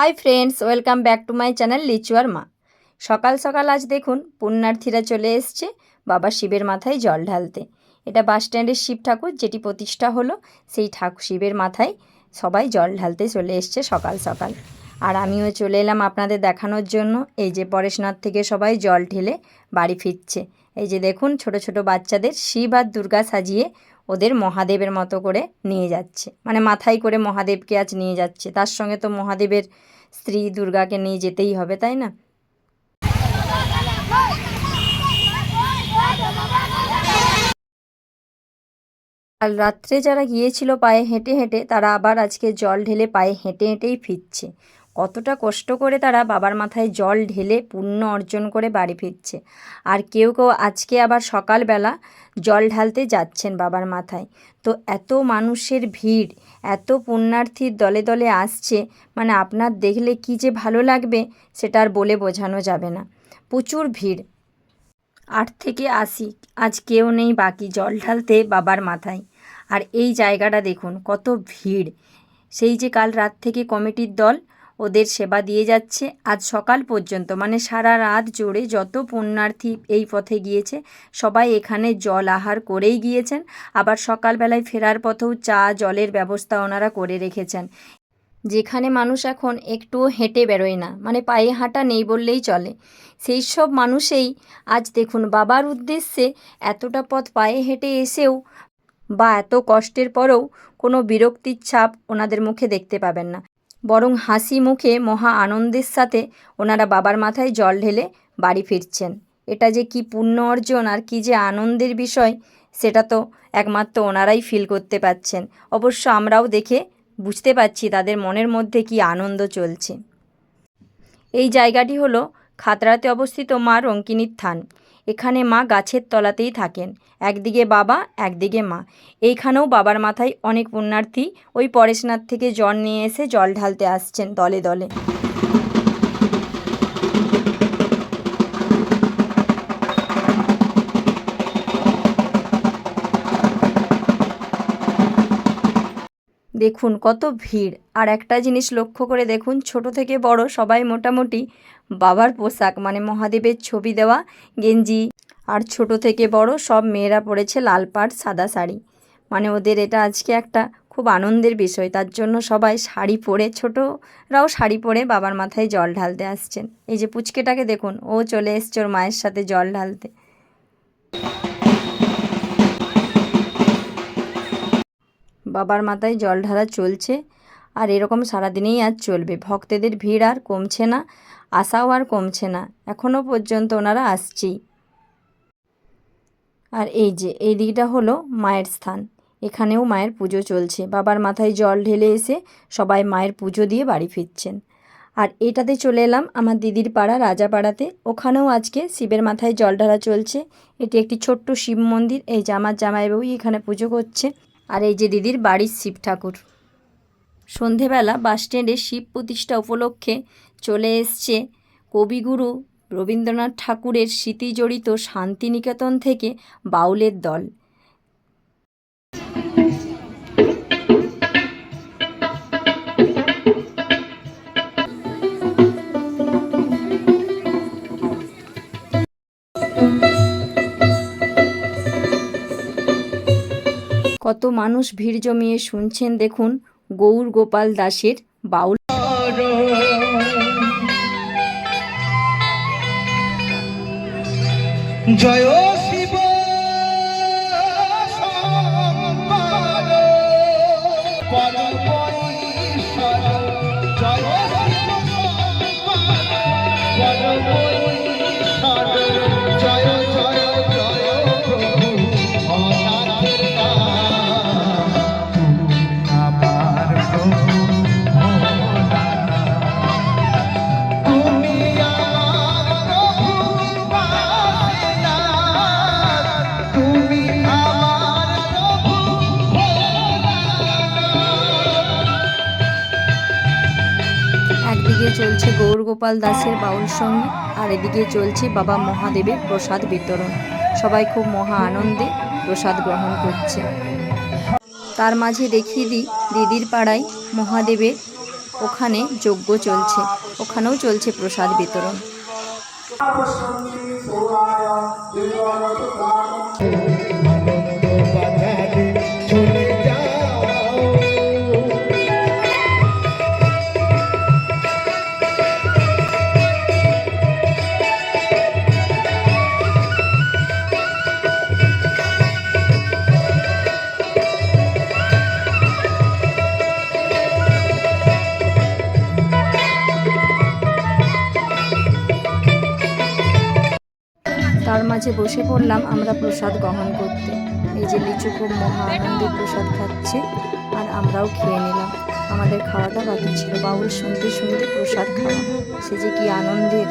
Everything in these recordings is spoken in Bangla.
High friends welcome back to my channel Lichu और मा। सकाल सकाल आज देखुन पुण्यार्थीरा चले एसेছে बाबा शिवेर माथाय जल ढालते। এটা বাস স্ট্যান্ডের শিব ঠাকুর যেটি প্রতিষ্ঠা হলো সেই ঠাকুর শিবের মাথায় সবাই জল ঢালতে চলে এসেছে সকাল সকাল। আর আমিও চলে এলাম আপনাদের দেখানোর জন্য। এই যে পরেশনাথ থেকে সবাই জল ঢেলে বাড়ি ফিরছে। এই যে দেখুন ছোট ছোট বাচ্চাদের শিব আর দুর্গা সাজিয়ে ওদের মহাদেবের মতো করে নিয়ে যাচ্ছে, মানে মাথায় করে মহাদেবকে আজ নিয়ে যাচ্ছে। তার সঙ্গে তো মহাদেবের স্ত্রী দুর্গাকে নিয়ে যেতেই হবে, তাই না? কাল রাত্রে যারা গিয়েছিল পায়ে হেঁটে হেঁটে তারা আবার আজকে জল ঢেলে পায়ে হেঁটে হেঁটেই ফিরছে। কতটা কষ্ট করে তারা বাবার মাথায় জল ঢেলে পুণ্য অর্জন করে বাড়ি ফিরছে। আর কেউ কেউ আজকে আবার সকালবেলা জল ঢালতে যাচ্ছেন বাবার মাথায়। তো এত মানুষের ভিড়, এত পুণ্যার্থীর দলে দলে আসছে, মানে আপনার দেখলে কি যে ভালো লাগবে সেটা আর বলে বোঝানো যাবে না। প্রচুর ভিড়, 8 থেকে 80 আজ কেউ নেই বাকি জল ঢালতে বাবার মাথায়। আর এই জায়গাটা দেখুন কত ভিড়। সেই যে কাল রাত থেকে কমিটির দল ওদের সেবা দিয়ে যাচ্ছে আজ সকাল পর্যন্ত, মানে সারা রাত জুড়ে যত পুণ্যার্থী এই পথে গিয়েছে সবাই এখানে জল আহার করেই গিয়েছেন। আবার সকালবেলায় ফেরার পথেও চা জলের ব্যবস্থা ওনারা করে রেখেছেন। যেখানে মানুষ এখন একটুও হেঁটে বেরোয় না, মানে পায়ে হাঁটা নেই বললেই চলে, সেই সব মানুষেই আজ দেখুন বাবার উদ্দেশ্যে এতটা পথ পায়ে হেঁটে এসেও বা এত কষ্টের পরেও কোনো বিরক্তির ছাপ ওনাদের মুখে দেখতে পাবেন না, বরং হাসি মুখে মহা আনন্দের সাথে ওনারা বাবার মাথায় জল ঢেলে বাড়ি ফিরছেন। এটা যে কি পুণ্য অর্জন আর কি যে আনন্দের বিষয় সেটা তো একমাত্র ওনারাই ফিল করতে পারছেন। অবশ্য আমরাও দেখে বুঝতে পারছি তাদের মনের মধ্যে কি আনন্দ চলছে। এই জায়গাটি হলো খাতড়াতে অবস্থিত মা রঙ্কিনীর থান। এখানে মা গাছের তলাতেই থাকেন, একদিকে বাবা একদিকে মা। এইখানেও বাবার মাথায় অনেক পুণ্যার্থী ওই পরেশনাথ থেকে জল নিয়ে এসে জল ঢালতে আসছেন দলে দলে। দেখুন কত ভিড়। আর একটা জিনিস লক্ষ্য করে দেখুন, ছোট থেকে বড় সবাই মোটামুটি বাবার পোশাক, মানে মহাদেবের ছবি দেওয়া গেঞ্জি, আর ছোট থেকে বড় সব মেয়েরা পরেছে লাল পাড় সাদা শাড়ি। মানে ওদের এটা আজকে একটা খুব আনন্দের বিষয়, তার জন্য সবাই শাড়ি পরে, ছোটরাও শাড়ি পরে বাবার মাথায় জল ঢালতে আসছেন। এই যে পুচকেটাকে দেখুন, ও চলে এসছে ওর মায়ের সাথে জল ঢালতে। বাবার মাথায় জল ঢালা চলছে আর এরকম সারাদিনেই আজ চলবে। ভক্তদের ভিড় আর কমছে না, আশাও আর কমছে না, এখনও পর্যন্ত ওনারা আসছেই। আর এই যে এই দিকটা হলো মায়ের স্থান, এখানেও মায়ের পুজো চলছে। বাবার মাথায় জল ঢেলে এসে সবাই মায়ের পুজো দিয়ে বাড়ি ফিরছেন। আর এটাতে চলে এলাম আমার দিদির পাড়া রাজাপাড়াতে, ওখানেও আজকে শিবের মাথায় জল ঢালা চলছে। এটি একটি ছোট্ট শিব মন্দির। এই যে আমার জামাইবাবু এখানে পুজো করছে, আর এই যে দিদির বাড়ির শিব ঠাকুর। সন্ধেবেলা বাসস্ট্যান্ডে শিব প্রতিষ্ঠা উপলক্ষে চলে এসছে কবিগুরু রবীন্দ্রনাথ ঠাকুরের স্মৃতি জড়িত শান্তিনিকেতন থেকে বাউলের দল। কত মানুষ ভিড় জমিয়ে শুনছেন দেখুন গৌর গোপাল দাসের বাউল। জয় শিব একদিকে চলছে গৌরগোপাল দাসের বাউল সঙ্গীত আর এদিকে চলছে বাবা মহাদেবের প্রসাদ বিতরণ। সবাই খুব মহা আনন্দে প্রসাদ গ্রহণ করছে। তার মাঝে দেখিয়ে দিই দিদির পাড়ায় মহাদেবের ওখানে যজ্ঞ চলছে, ওখানেও চলছে প্রসাদ বিতরণ। তার মাঝে বসে পড়লাম আমরা প্রসাদ গ্রহণ করতে। এই যে লিচু খুব মহা আনন্দে প্রসাদ খাচ্ছে, আর আমরাও খেয়ে নিলাম। আমাদের খাওয়াটা বাকি ছিল, বাউল শুনতে শুনতে প্রসাদ খাওয়া, সে যে কি আনন্দের।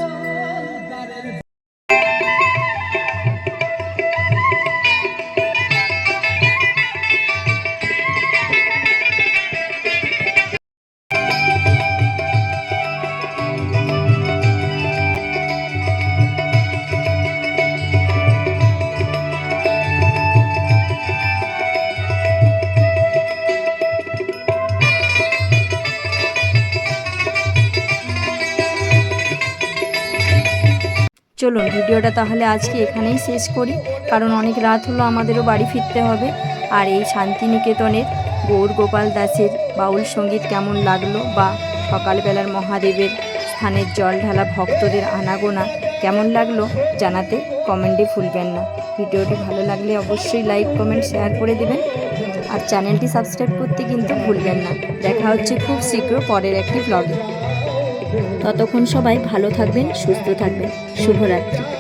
চলুন ভিডিওটা তাহলে আজকে এখানেই শেষ করি, কারণ অনেক রাত হলো, আমাদেরও বাড়ি ফিরতে হবে। আর এই শান্তিনিকেতনের গৌর গোপাল দাসের বাউল সঙ্গীত কেমন লাগলো, বা সকালবেলার মহাদেবের স্থানের জল ঢালা ভক্তদের আনাগোনা কেমন লাগলো জানাতে কমেন্টে ভুলবেন না। ভিডিওটি ভালো লাগলে অবশ্যই লাইক কমেন্ট শেয়ার করে দেবেন, আর চ্যানেলটি সাবস্ক্রাইব করতে কিন্তু ভুলবেন না। দেখা হচ্ছে খুব শীঘ্র পরের একটি ব্লগে। ততক্ষণ সবাই ভালো থাকবেন, সুস্থ থাকবেন। শুভরাত্রি।